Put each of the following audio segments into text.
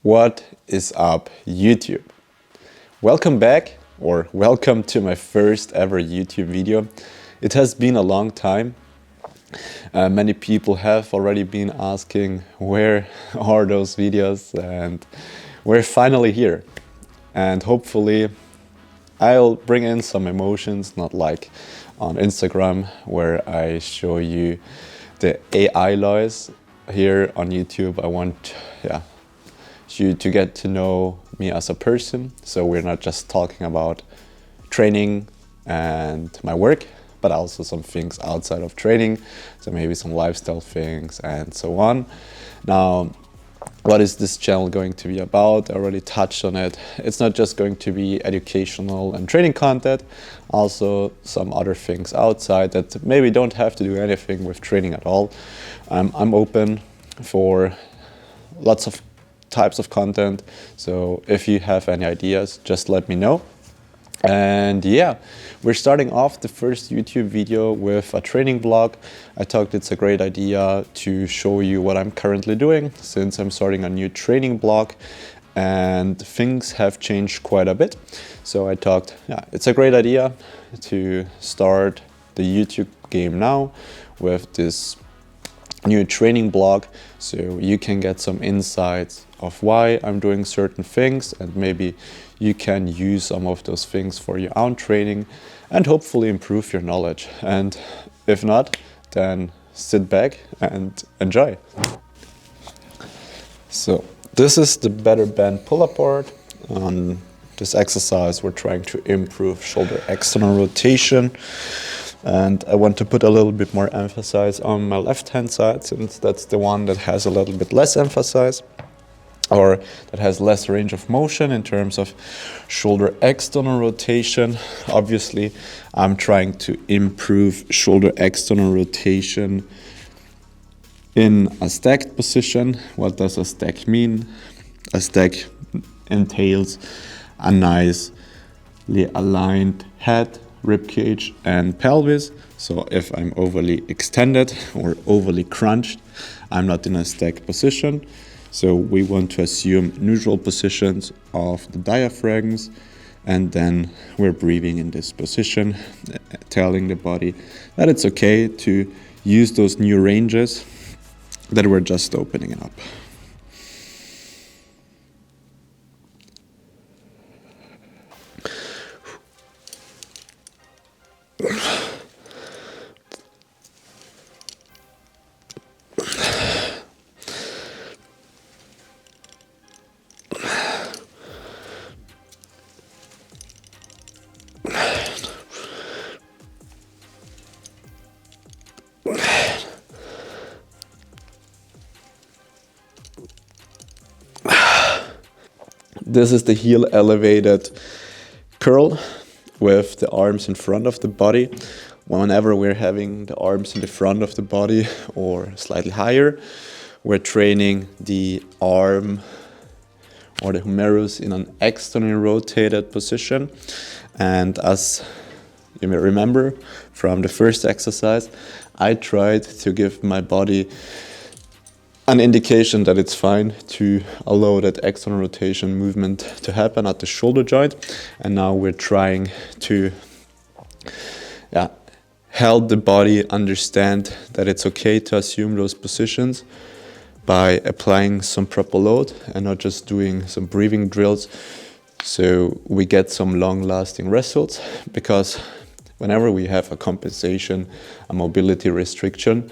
What is up, YouTube? Welcome back, or welcome to my first ever YouTube video. It has been a long time. Many people have already been asking where are those videos, and we're finally here. And hopefully I'll bring in some emotions, not like on Instagram where I show you the AI Lois. Here on YouTube I want you to get to know me as a person, so we're not just talking about training and my work, but also some things outside of training, so maybe some lifestyle things and so on. Now, what is this channel going to be about? I already touched on it. It's not just going to be educational and training content, also some other things outside that maybe don't have to do anything with training at all. I'm open for lots of types of content, so if you have any ideas, just let me know. And yeah, we're starting off the first YouTube video with a training blog. I thought it's a great idea to show you what I'm currently doing, since I'm starting a new training blog and things have changed quite a bit. So I thought, yeah, it's a great idea to start the YouTube game now with this new training blog, so you can get some insights of why I'm doing certain things, and maybe you can use some of those things for your own training and hopefully improve your knowledge. And if not, then sit back and enjoy. So this is the better band pull-up bar. On this exercise we're trying to improve shoulder external rotation, and I want to put a little bit more emphasis on my left hand side, since that's the one that has a little bit less emphasis, or that has less range of motion in terms of shoulder external rotation. Obviously, I'm trying to improve shoulder external rotation in a stacked position. What does a stack mean? A stack entails a nicely aligned head, rib cage and pelvis. So if I'm overly extended or overly crunched, I'm not in a stacked position. So we want to assume neutral positions of the diaphragms, and then we're breathing in this position, telling the body that it's okay to use those new ranges that we're just opening up. This is the heel elevated curl with the arms in front of the body. Whenever we're having the arms in the front of the body or slightly higher, we're training the arm or the humerus in an externally rotated position. And as you may remember from the first exercise, I tried to give my body an indication that it's fine to allow that external rotation movement to happen at the shoulder joint. And now we're trying to help the body understand that it's okay to assume those positions by applying some proper load and not just doing some breathing drills, so we get some long-lasting results. Because whenever we have a compensation, a mobility restriction,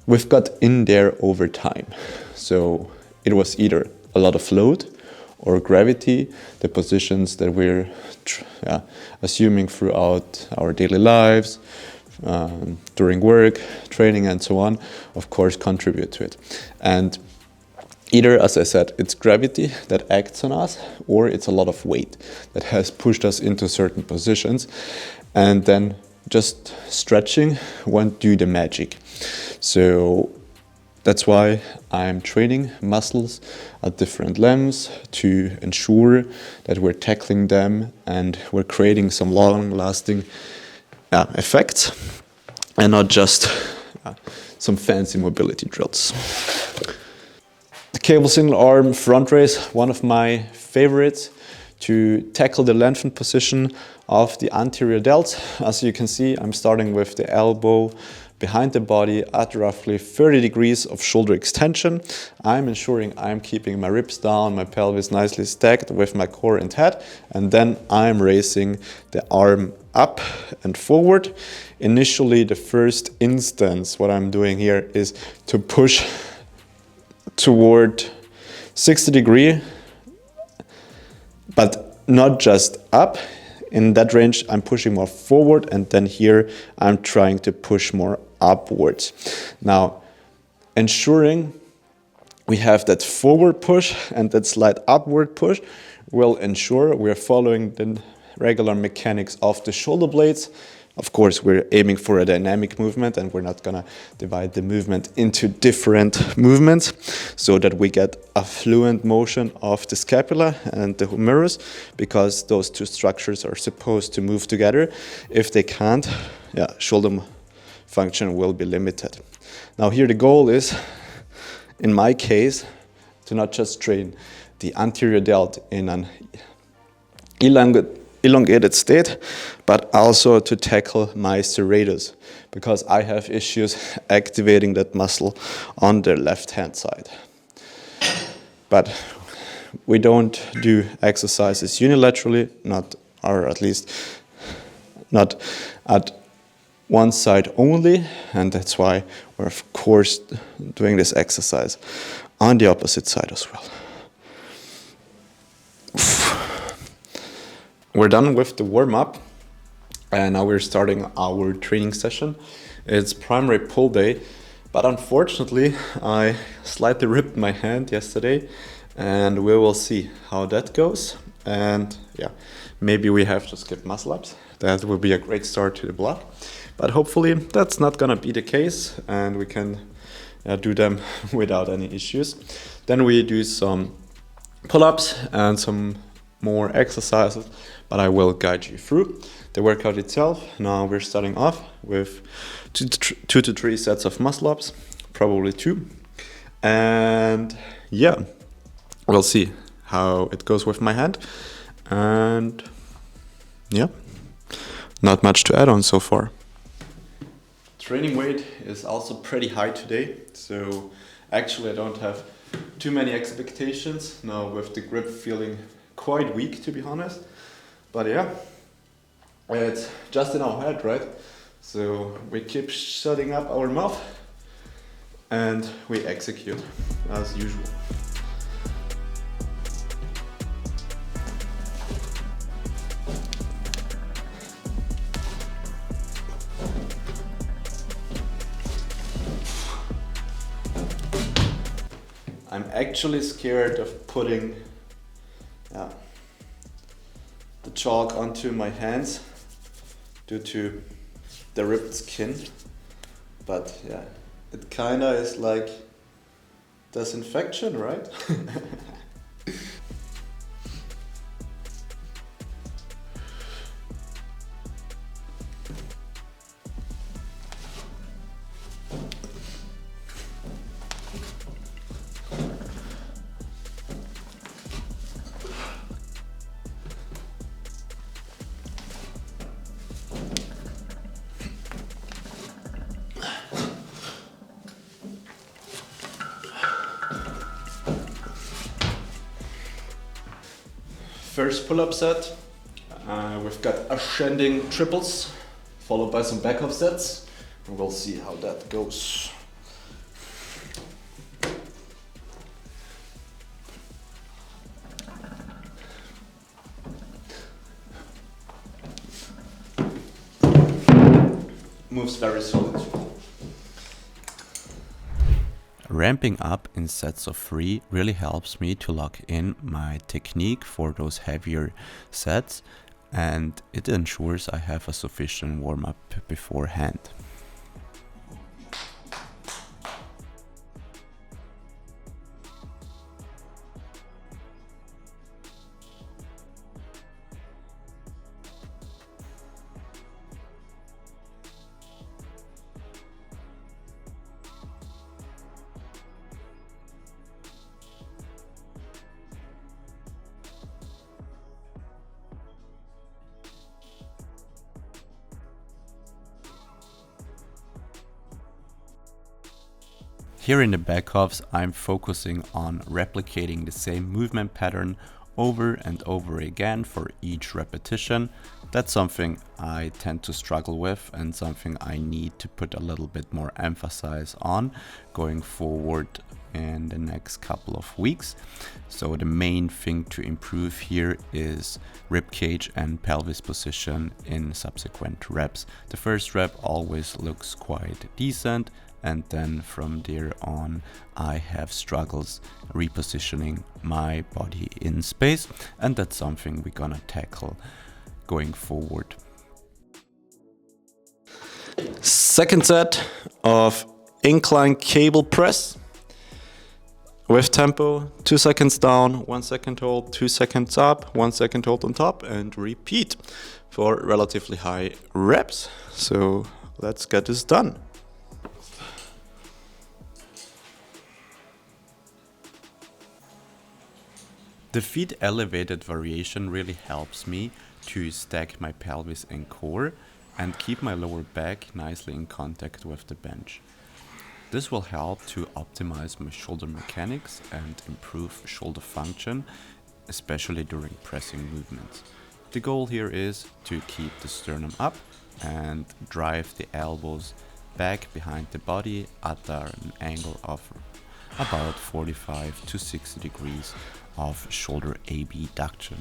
we've got in there over time. So it was either a lot of load or gravity, the positions that we're assuming throughout our daily lives, during work, training and so on, of course contribute to it. And either, as I said, it's gravity that acts on us, or it's a lot of weight that has pushed us into certain positions, and then just stretching won't do the magic. So that's why I'm training muscles at different lengths to ensure that we're tackling them and we're creating some long-lasting effects, and not just some fancy mobility drills. The Cable single arm front raise, one of my favorites to tackle the lengthened position of the anterior delt. As you can see, I'm starting with the elbow behind the body at roughly 30 degrees of shoulder extension. I'm ensuring I'm keeping my ribs down, my pelvis nicely stacked with my core and head, and then I'm raising the arm up and forward. Initially, the first instance, what I'm doing here is to push toward 60 degree, but not just up. In that range, I'm pushing more forward, and then here I'm trying to push more upwards. Now, ensuring we have that forward push and that slight upward push will ensure we're following the regular mechanics of the shoulder blades. Of course, we're aiming for a dynamic movement, and we're not gonna divide the movement into different movements so that we get a fluent motion of the scapula and the humerus, because those two structures are supposed to move together. If they can't, shoulder function will be limited. Now here the goal is, in my case, to not just train the anterior delt in an elongated state, but also to tackle my serratus, because I have issues activating that muscle on the left hand side. But we don't do exercises unilaterally, or at least not at one side only, and that's why we're of course doing this exercise on the opposite side as well. We're done with the warm-up, and now we're starting our training session. It's primary pull day, but unfortunately I slightly ripped my hand yesterday, and we will see how that goes. And maybe we have to skip muscle ups. That will be a great start to the block, but hopefully that's not gonna be the case, and we can do them without any issues. Then we do some pull-ups and some more exercises, but I will guide you through the workout itself. Now we're starting off with 2 to 3 sets of muscle ups, probably 2, and we'll see how it goes with my hand. And not much to add on so far. Training weight is also pretty high today, so actually I don't have too many expectations now, with the grip feeling quite weak, to be honest. But it's just in our head, right? So we keep shutting up our mouth and we execute as usual. I'm actually scared of putting the chalk onto my hands due to the ripped skin, but it kinda is like disinfection, right? First pull-up set, we've got ascending triples, followed by some backup sets, and we'll see how that goes. Moves very solid. Ramping up in sets of 3 really helps me to lock in my technique for those heavier sets, and it ensures I have a sufficient warm-up beforehand. Here in the back halves, I'm focusing on replicating the same movement pattern over and over again for each repetition. That's something I tend to struggle with and something I need to put a little bit more emphasis on going forward in the next couple of weeks. So the main thing to improve here is rib cage and pelvis position in subsequent reps. The first rep always looks quite decent, and then from there on I have struggles repositioning my body in space, and that's something we're gonna tackle going forward. Second set of incline cable press with tempo, 2 seconds down, 1 second hold, 2 seconds up, 1 second hold on top, and repeat for relatively high reps. So let's get this done. The feet elevated variation really helps me to stack my pelvis and core and keep my lower back nicely in contact with the bench. This will help to optimize my shoulder mechanics and improve shoulder function, especially during pressing movements. The goal here is to keep the sternum up and drive the elbows back behind the body at an angle of about 45 to 60 degrees of shoulder abduction.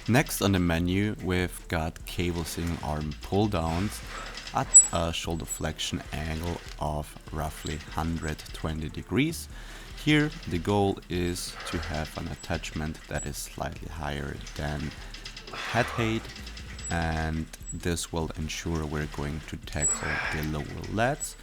Next on the menu, we've got cable single arm pull downs at a shoulder flexion angle of roughly 120 degrees. Here the goal is to have an attachment that is slightly higher than head height, and this will ensure we're going to tackle the lower lats.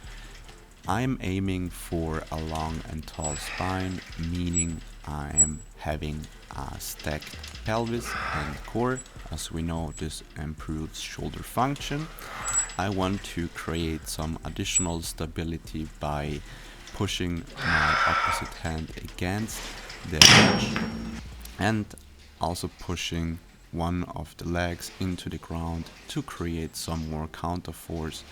I'm aiming for a long and tall spine, meaning I'm having a stacked pelvis and core. As we know, this improves shoulder function. I want to create some additional stability by pushing my opposite hand against the edge and also pushing one of the legs into the ground to create some more counter force.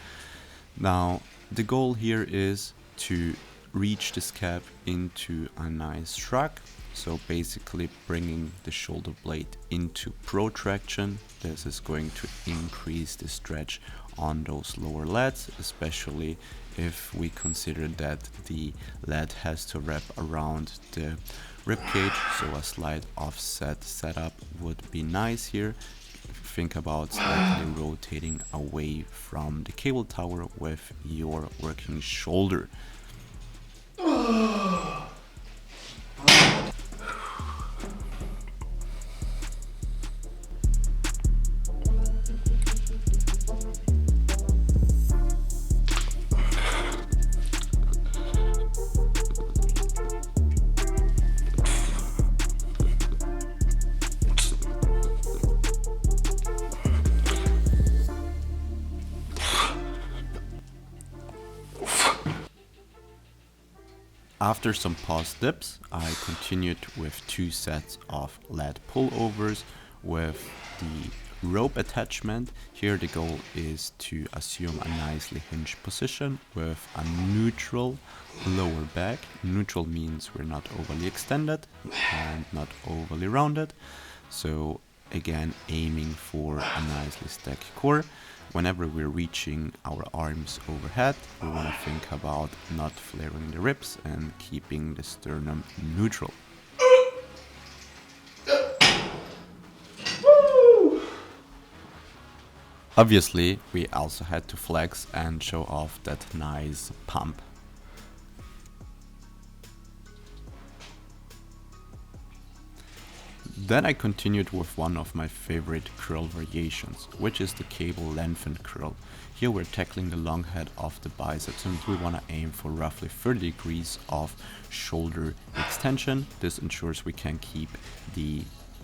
Now, the goal here is to reach this cap into a nice shrug. So basically bringing the shoulder blade into protraction. This is going to increase the stretch on those lower lats, especially if we consider that the lat has to wrap around the rib cage, so a slight offset setup would be nice here. Think about slightly rotating away from the cable tower with your working shoulder. After some pause dips, I continued with 2 sets of lat pullovers with the rope attachment. Here the goal is to assume a nicely hinged position with a neutral lower back. Neutral means we're not overly extended and not overly rounded. So again, aiming for a nicely stacked core. Whenever we're reaching our arms overhead, we want to think about not flaring the ribs and keeping the sternum neutral. Obviously, we also had to flex and show off that nice pump. Then I continued with one of my favorite curl variations, which is the cable lengthened curl. Here we're tackling the long head of the biceps and we want to aim for roughly 30 degrees of shoulder extension. This ensures we can keep the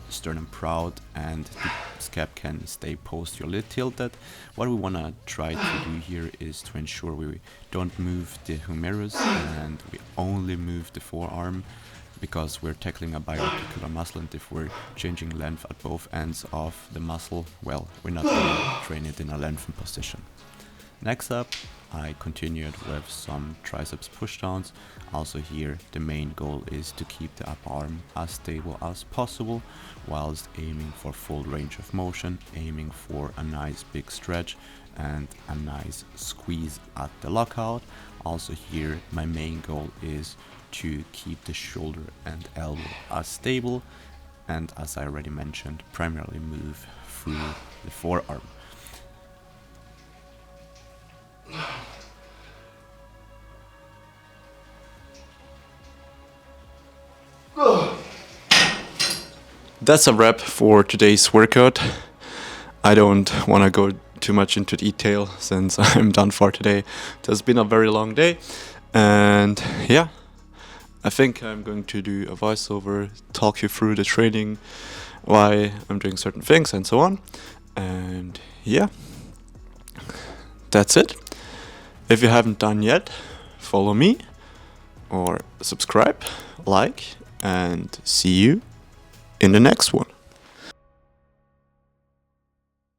sternum proud and the scap can stay posteriorly tilted. What we want to try to do here is to ensure we don't move the humerus and we only move the forearm, because we're tackling a biarticular muscle, and if we're changing length at both ends of the muscle, well, we're not going to train it in a lengthened position. Next up, I continued with some triceps pushdowns. Also here, the main goal is to keep the upper arm as stable as possible, whilst aiming for full range of motion, aiming for a nice big stretch and a nice squeeze at the lockout. Also here, my main goal is to keep the shoulder and elbow as stable, and as I already mentioned, primarily move through the forearm. That's a wrap for today's workout. I don't want to go too much into detail since I'm done for today. It has been a very long day, and yeah, I think I'm going to do a voiceover, talk you through the training, why I'm doing certain things and so on. And yeah, that's it. If you haven't done yet, follow me or subscribe, like, and see you in the next one.